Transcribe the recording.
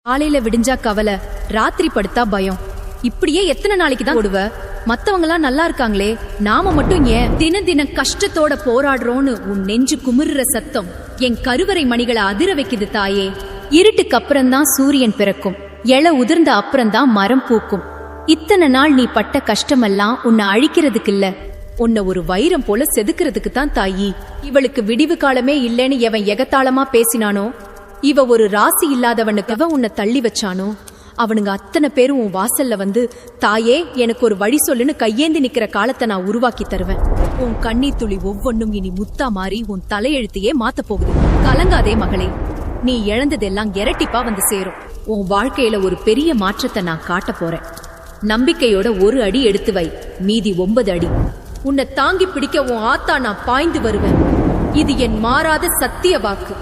காலையில விடிஞ்சா கவலை, ராத்திரி படுத்தா பயம். இப்படியே எத்தனை நாளைக்கு தான் ஓடுவ? மத்தவங்க எல்லாம் நல்லா இருக்காங்களே, நாம மட்டும் ஏன்? தின தினம் கஷ்டத்தோட போராடுறோன்னு உன் நெஞ்சு குமுறுற சத்தம் என் கருவறை மணிகளை அதிர வைக்குது தாயே. இருட்டுக்கு அப்புறம்தான் சூரியன் பிறக்கும், இலை உதிர்ந்த அப்புறம்தான் மரம் பூக்கும். இத்தனை நாள் நீ பட்ட கஷ்டமெல்லாம் உன்னை அழிக்கிறதுக்கு இல்ல, உன்னை ஒரு வைரம் போல செதுக்கிறதுக்கு தான் தாயி. இவளுக்கு விடிவு காலமே இல்லைன்னு எவன் எகத்தாளமா பேசினானோ, இவ ஒரு ராசி இல்லாதவனுக்கு உன்னை தள்ளி வச்சானோ, அவனுங்க அத்தனை பேரும் உன் வாசல்ல வந்து தாயே எனக்கு ஒரு வழி சொல்லுன்னு கையேந்தி நிக்கிற காலத்தை நான் உருவாக்கி தருவேன். உன் கண்ணீர் துளி ஒவ்வொன்னும் இனி முத்தா மாறி உன் தலையெழுத்தையே மாத்த போகுது. கலங்காதே மகளே, நீ இழந்ததெல்லாம் இரட்டிப்பா வந்து சேரும். உன் வாழ்க்கையில ஒரு பெரிய மாற்றத்தை நான் காட்ட போறேன். நம்பிக்கையோட ஒரு அடி எடுத்து வை, மீதி 9 அடி. உன்னை தாங்கி பிடிக்க உன் ஆத்தா நான் பாய்ந்து வருவேன். இது என் மாறாத சத்திய வாக்கு.